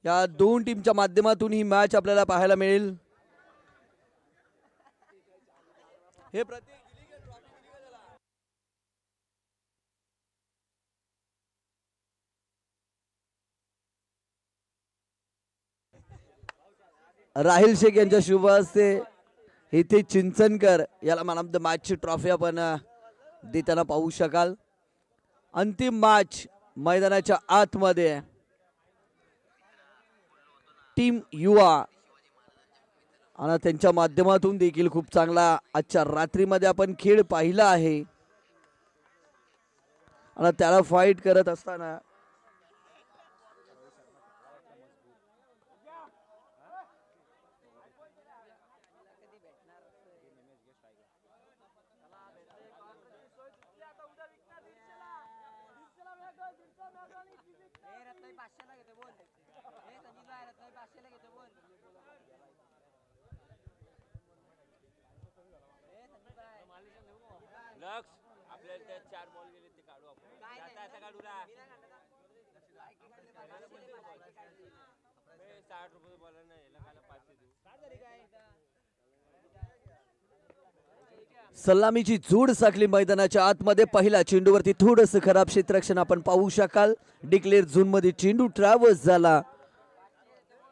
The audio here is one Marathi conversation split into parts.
या दोन टीमच्या माध्यमातून ही मॅच आपल्याला पाहायला मिळेल. हे राहिल शेख यांच्या शुभ हस्ते इथे चिंचनकर याला मॅन ऑफ द मॅचची ट्रॉफी आपण देताना पाहू शकाल. अंतिम मॅच मैदानाच्या आतमध्ये टीम युवा आणि त्यांच्या माध्यमातून देखील खूप चांगला आजच्या रात्रीमध्ये आपण खेळ पाहिला आहे. आणि त्याला फाईट करत असताना सलामीची जोड साकली मैदानाच्या आतमध्ये. पहिल्या चेंडूवरती थोडस खराब क्षेत्ररक्षण आपण पाहू शकाल. डिक्लेअर झोन मध्ये चेंडू ट्रॅव्हर्स झाला.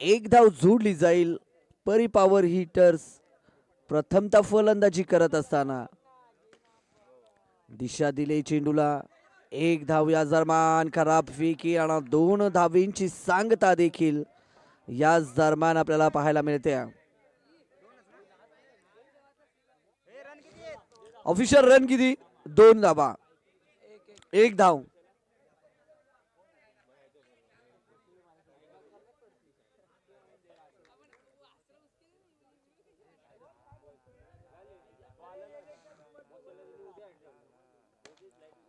एक धाव जोडली जाईल. परी पॉवर हिटर्स प्रथमतः फलंदाजी करत असताना दिशा दिले चेंडूला. एक धाव या दरम्यान खराब फेकी आणि 2 धावींची सांगता देखील याच दरम्यान आपल्याला पाहायला मिळते. ऑफिशियल रन किती? 2 धावा, 1 धाव.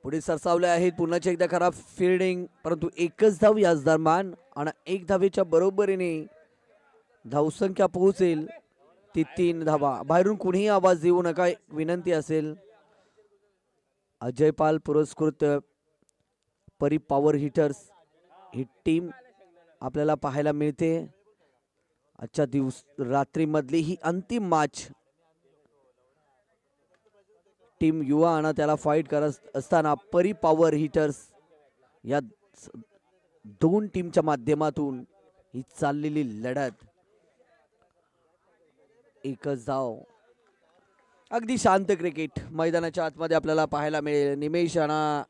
पुढे सरसावले आहेत. पुन्हा एकदा खराब फिल्डिंग, परंतु एकच धाव याच दरम्यान आणि 1 धावेच्या बरोबरीने धावसंख्या पोहोचेल ती 3 धावा. बाहेरून कुणीही आवाज देऊ नका, विनंती असेल. अजय पाल पुरस्कृत परी पॉवर हिटर्स ही टीम आपल्याला पाहायला मिळते. आजच्या रात्री मधली ही अंतिम मॅच टीम युवा आणि त्याला फाईट करत असताना परी पॉवर हिटर्स या 2 टीमच्या माध्यमातून ही चाललेली लढत. एकच धाव. अगदी शांत क्रिकेट मैदानाच्या आतमध्ये आपल्याला पाहायला मिळेल. निमेश आणि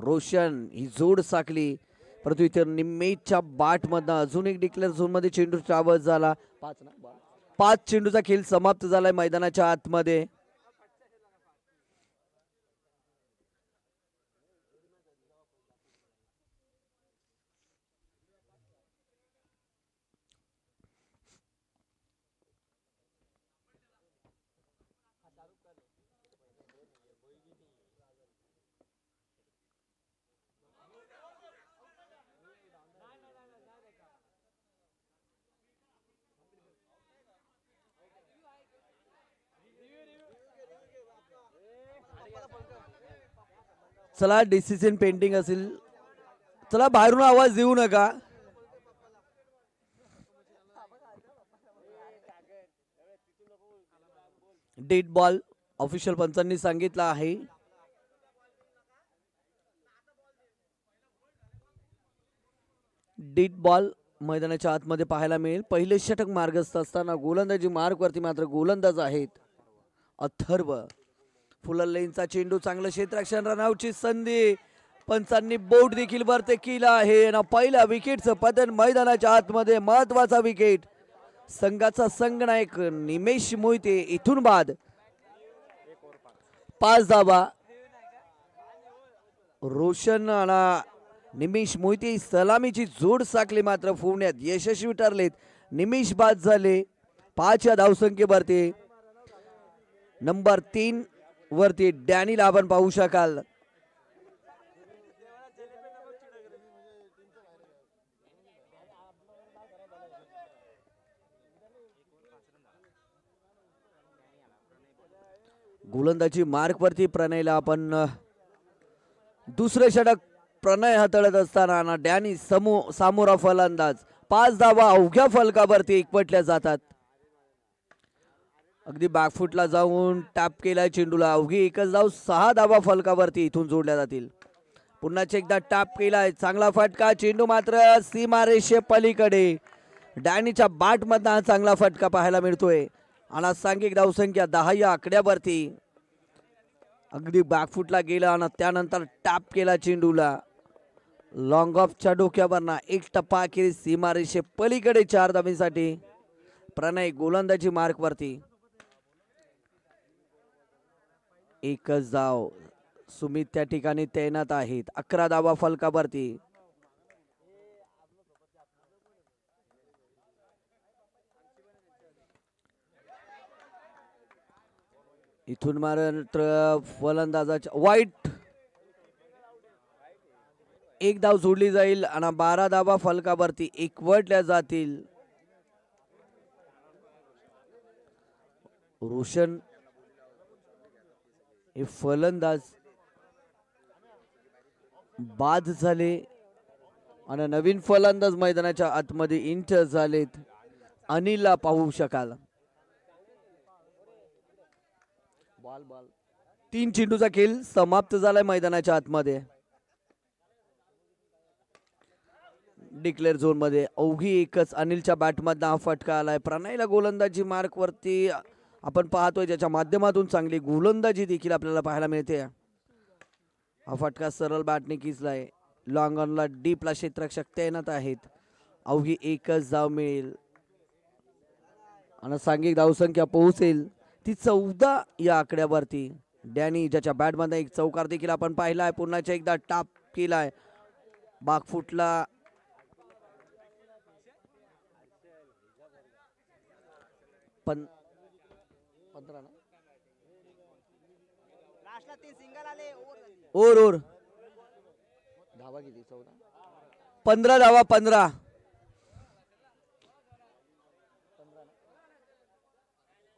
रोशन ही जोड साकली, परंतु इथे निमेशच्या बॅट मधनं अजून एक डिक्लेअर झोन मध्ये चेंडू ट्रॅव्हर्स झाला. 5 चेंडूचा खेळ समाप्त झालाय मैदानाच्या आतमध्ये. चला डिसिजन पेंडिंग असेल. चला बाहेरून आवाज देऊ नका. डेड बॉल ऑफिशियल पंचांनी सांगितलं आहे. डेड बॉल मैदानाच्या आतमध्ये पाहायला मिळेल. पहिले षटक मार्गस्थ असताना गोलंदाजी मार्ग वरती मात्र गोलंदाज आहेत अथर्व. फुललेनचा चेंडू, चांगलं क्षेत्ररक्षण, रनआउटची संधी. पंचांनी बोट देखील वरती केला आहे. पहिल्या विकेटचं पतन मैदानाच्या आतमध्ये. महत्वाचा विकेट संघाचा संघनायक निमेश मोहिते. इथून बाद 5 धावा. रोशन आणि निमेश मोहिते सलामीची जोड साकली, मात्र फोडण्यात यशस्वी ठरलेत. निमेश बाद झाले 5 या धावसंख्येवरती. नंबर 3 वरती डॅनिल आपण पाहू शकाल. गोलंदाजी मार्क वरती प्रणयला आपण दुसरे षटक प्रणय हाताळत असताना डॅनी सामोरा फलंदाज 5 धावा अवघ्या फलकावरती एकवटल्या जातात. अगदी बॅकफुटला जाऊन टॅप केलाय चेंडूला, अवघी एकच धाव 6 धावा फलकावरती इथून जोडल्या जातील. पुन्हा एकदा टॅप केलाय, चांगला फटका, चेंडू मात्र सीमारेषे पलीकडे. डॅनीच्या बॅट मधला चांगला फटका पाहायला मिळतोय आणि सांघिक धावसंख्या 10 या आकड्यावरती. अगदी बॅकफुटला गेला आणि त्यानंतर टॅप केला चेंडूला, लॉंग ऑफच्या डोक्यावरना एक टप्पा अखेर सीमारेषे पलीकडे 4 धावांसाठी. प्रणय गोलंदाजी मार्क वरती. एकच धाव, सुमित त्या ठिकाणी तैनात आहेत. 11 धावा फलकावरती. इथून मात्र फलंदाजाच्या वाईट एक धाव जोडली जाईल आणि 12 धावा फलकावरती एकवटल्या जातील. रोशन हे फलंदाज बाद झाले आणि नवीन फलंदाज मैदानाच्या आतमध्ये इंटर झालेत. अनिलला पाहू शकाल. 3 चेंडूचा खेळ समाप्त झालाय मैदानाच्या आतमध्ये. डिक्लेअर झोन मध्ये अवघी एकच अनिलच्या बॅटमधनं हा फटका आलाय. प्रणयला गोलंदाजी मार्क वरती आपण पाहतोय, ज्याच्या माध्यमातून चांगली गोलंदाजी देखील आपल्याला पाहायला मिळते. हा फटका सरळ बॅटने किसलाय. लॉंग ऑनला डीपला क्षेत्ररक्षक तैनात आहेत. अवघी एकच धाव मिळेल आणि सांघिक धावसंख्या पोहोचेल ती 14 या आकड्यावरती. डॅनी ज्याच्या बॅटमध्ये एक चौकार देखील आपण पाहिलाय. पुन्हा एकदा टाप केलाय, बागफुटला पण 15 ना ओर धावा किती 14 15 धावा 15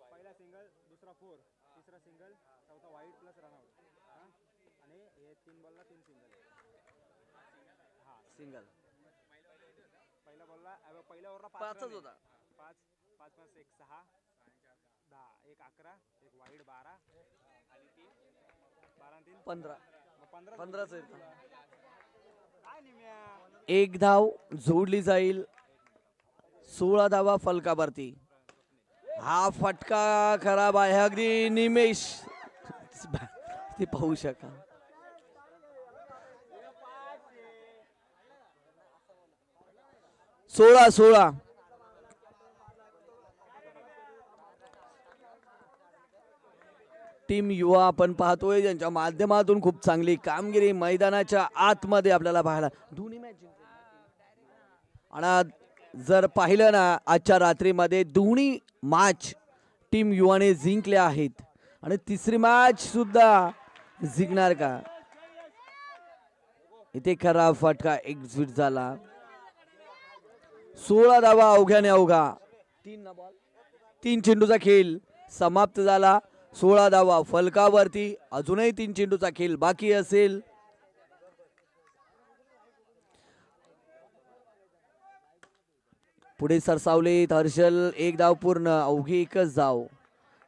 पहिला सिंगल, दुसरा 4, तिसरा सिंगल, चौथा वाईड प्लस रनआउट. आणि हे 3 बॉलला 3 सिंगल. हा सिंगल. पहिला बॉलला पहिल्या ओव्हरला 5च होता. 5 5 5 1 6 10 1 11 1 वाईड 12 आणि 3 12 3 15 15 काय निम्या. एक धाव जोडली जाईल. 16 धावा फलकावरती. हा फटका खराब आहे. अगदी निमेश ती पाहू शका. सोळा टीम युवा आपण पाहतोय, ज्यांच्या माध्यमातून खूप चांगली कामगिरी मैदानाच्या आतमध्ये आपल्याला पाहायला. दोन्ही मॅच आणि जर पाहिलं ना आजच्या रात्रीमध्ये दोन्ही मॅच टीम युवाने जिंकल्या आहेत आणि तिसरी मॅच सुद्धा जिंकणार का. इथे खराब फटका एक्झिट झाला. 16 धावा अवघ्याने अवघा. 3 चेंडूचा खेळ समाप्त झाला. 16 धावा फलकावरती. अजूनही 3 चेंडूचा खेळ बाकी असेल. पुढे सरसावलेत हर्षल. 1 धाव पूर्ण. अवघी एकच धाव.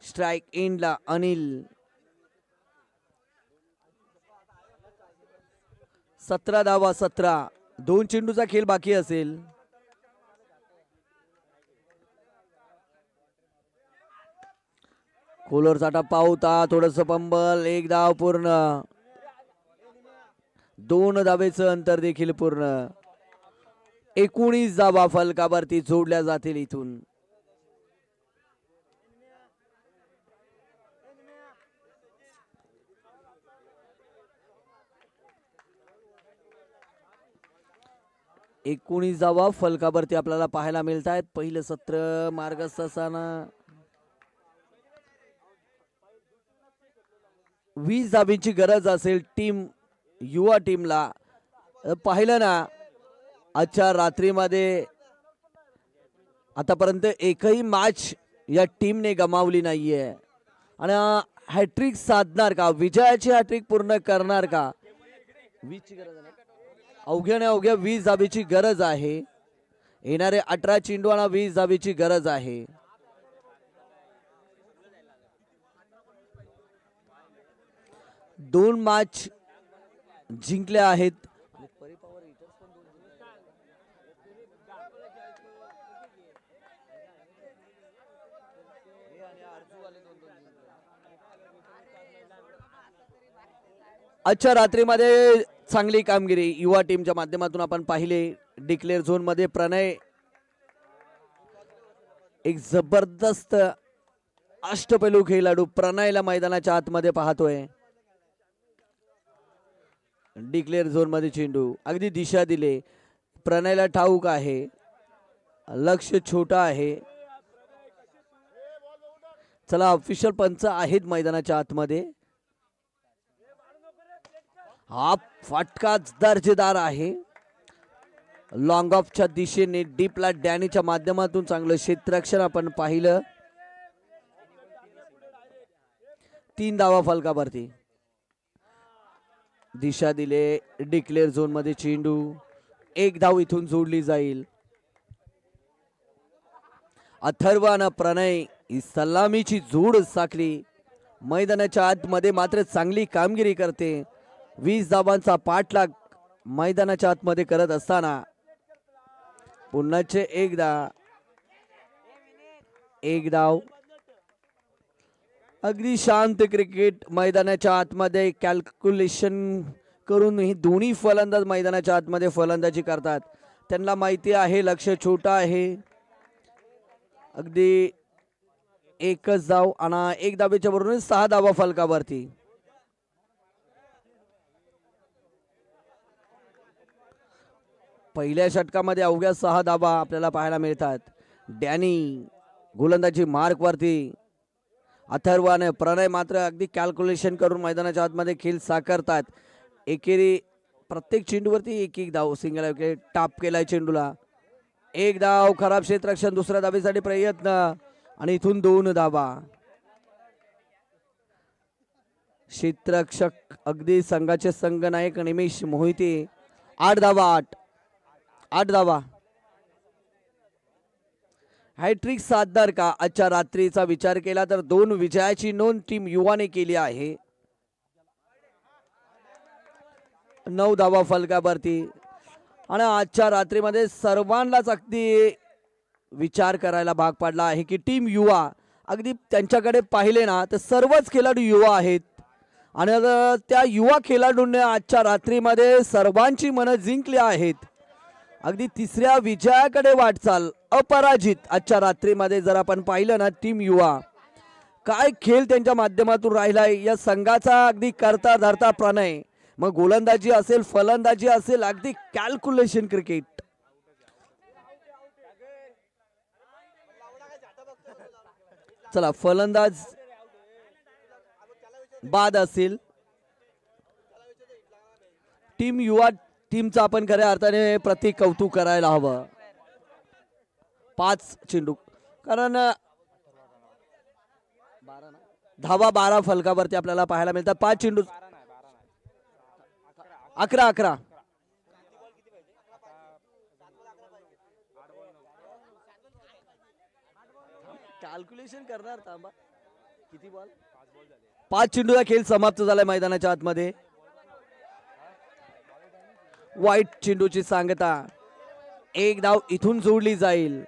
स्ट्राइक एंडला अनिल. 17 धावा 17. 2 चेंडूचा खेळ बाकी असेल. कोलरचा टप्पा होता. थोडस पंबल. 1 धाव पूर्ण. 2 धावेचं अंतर देखील पूर्ण. 19 धावा फलकावरती जोडल्या जातील इथून. एकोणीस धावा फलकावरती आपल्याला पाहायला मिळत आहेत. पहिलं सत्र मार्गस्थ असताना 20 धावांची गरज असेल टीम युवा टीमला. पाहिलं ना आजच्या रात्रीमध्ये आतापर्यंत एकही मॅच या टीमने गमावली नाहीये आणि हॅट्रिक साधणार का, विजयाची हॅट्रिक पूर्ण करणार का. 20 ची गरज आहे. अवघ्याने अवघ्या 20 धाबेची गरज आहे. येणारे 18 चेंडूंना 20 धाबेची गरज आहे. दोन मॅच जिंकल्या आहेत. आजच्या रात्रीमध्ये चांगली कामगिरी युवा टीमच्या माध्यमातून आपण पाहिले. डिक्लेअर झोन मध्ये प्रणय एक जबरदस्त अष्टपैलू खेळाडू प्रणयला मैदानाच्या आतमध्ये पाहतोय. डिक्लेअर झोन मध्ये चेंडू अगदी दिशा दिले. प्रणयला ठाऊक आहे लक्ष छोटा आहे. चला ऑफिशियल पंच आहेत मैदानाच्या आतमध्ये. हा फटका दर्जेदार आहे. लॉंग ऑफच्या दिशेने डीपला डॅनीच्या माध्यमातून चांगलं क्षेत्ररक्षण आपण पाहिलं. 3 धावा फलकावरती. दिशा दिले. डिक्लेअर झोन मध्ये चेंडू. 1 धाव इथून जोडली जाईल. अथर्वानं प्रणय ही सलामीची जोड साकली. मैदानाच्या आतमध्ये मात्र चांगली कामगिरी करते. 20 धावांचा पाठलाग मैदानाच्या आतमध्ये करत असताना पुन्हाचे 1 धाव. अगदी शांत क्रिकेट मैदानाच्या आतमध्ये कॅल्क्युलेशन करून ही दोन्ही फलंदाज मैदानाच्या आतमध्ये फलंदाजी करतात. त्यांना माहिती आहे लक्ष छोटा आहे. अगदी 1च धाव आणि 1 धावेच्या बरोबर 6 धावा फलकावरती. पहिल्या षटकामध्ये अवघ्या 6 धावा आपल्याला पाहायला मिळतात. डॅनी गोलंदाजी मार्क वरती. अथर्वाने प्रणय मात्र अगदी कॅल्क्युलेशन करून मैदानाच्या आतमध्ये खेळ साकारतात. एकेरी प्रत्येक चेंडूवरती 1-1 धाव. सिंगल विकेट टाप केलाय चेंडूला. 1 धाव. खराब क्षेत्ररक्षण. दुसऱ्या धावेसाठी प्रयत्न आणि इथून 2 धावा. क्षेत्ररक्षक अगदी संघाचे संघनायक निमेश मोहिते. 8 धावा. 8 धावा. हॅट्रिक साधणार का आजच्या रात्रीचा विचार केला तर 2 विजयाची नोंद टीम युवाने केली आहे. 9 धावा फलकावरती. आणि आजच्या रात्रीमध्ये सर्वांनाच अगदी विचार करायला भाग पडला आहे की टीम युवा अगदी त्यांच्याकडे पाहिले ना तर सर्वच खेळाडू युवा आहेत. आणि त्या युवा खेळाडूंनी आजच्या रात्रीमध्ये सर्वांची मनं जिंकली आहेत. अगदी 3ऱ्या विजयाकडे वाटचाल अपराजित आजच्या रात्रीमध्ये जर आपण पाहिलं ना टीम युवा काय खेळ त्यांच्या माध्यमातून राहिलाय. या संघाचा अगदी करता धरता प्रणय. मग गोलंदाजी असेल फलंदाजी असेल अगदी कॅल्क्युलेशन क्रिकेट. चला फलंदाज बाद असेल. टीम युवा टीमचा आपण खऱ्या अर्थाने प्रति कौतुक करायला हवं. 5 चेंडू कारण धावा 12 फलकावरती आपल्याला पाहायला मिळतात. 5 चेंडू 11 कॅल्क्युलेशन करणार. थांबा किती बॉल. 5 चेंडूचा खेळ समाप्त झालाय मैदानाच्या आतमध्ये. वाईट चेंडूची सांगता. 1 धाव इथून जोडली जाईल.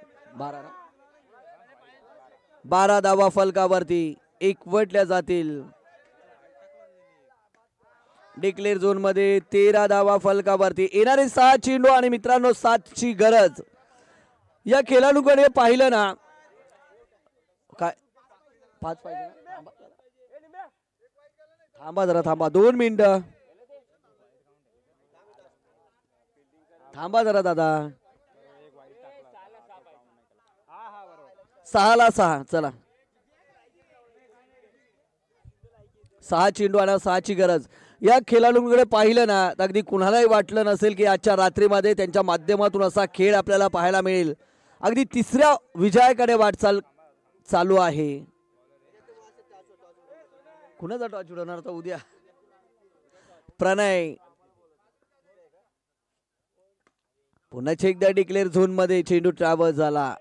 12 धावा फलकावरती एकवटल्या जातील. डिक्लेअर झोन मध्ये 13 धावा फलकावरती. येणारे 6 चेंडू आणि मित्रांनो 7 ची गरज. या खेळाडूकडे पाहिलं ना काय 5 पाहिजे. थांबा जरा थांबा 2 मिनिटं थांबा जरा दादा. 6 चला 6 चेंडू आणि 6 ची गरज. या खेळाडूंकडे पाहिलं ना अगदी कुणालाही वाटलं नसेल की आजच्या रात्रीमध्ये त्यांच्या माध्यमातून असा खेळ आपल्याला पाहायला मिळेल. अगदी 3ऱ्या विजयाकडे वाटचाल चालू आहे. कुणाचा टॉच उडवणार तर उद्या. प्रणय पुन्हा एकदा डिक्लेअर झोन मध्ये चेंडू ट्रॅव्हल झाला.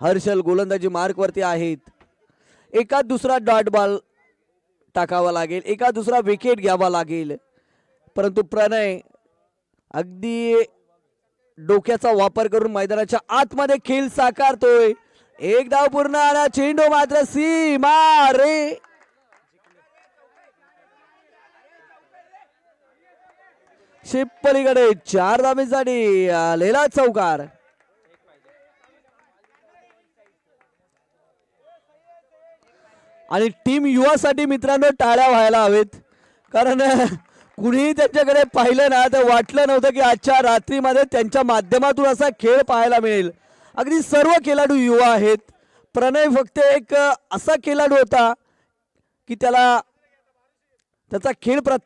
हर्षल गोलंदाजी मार्क वरती आहेत. एका दुसरा डॉट बॉल टाकावा लागेल, एका दुसरा विकेट घ्यावा लागेल, परंतु प्रणय अगदी डोक्याचा वापर करून मैदानाच्या आतमध्ये खेळ साकारतोय. एक धाव पूर्ण आला, चेंडू मात्र सीमा रे. शिपलीकडे 4 धावेसाठी आलेला चौकार. आणि टीम युवासाठी मित्रांनो टाळ्या व्हायला हवेत, कारण कुणीही त्यांच्याकडे पाहिलं ना तर वाटलं नव्हतं की आजच्या रात्रीमध्ये त्यांच्या माध्यमातून असा खेळ पाहायला मिळेल. अगदी सर्व खेळाडू युवा आहेत. प्रणय फक्त एक असा खेळाडू होता की त्याचा खेळ प्रत्येक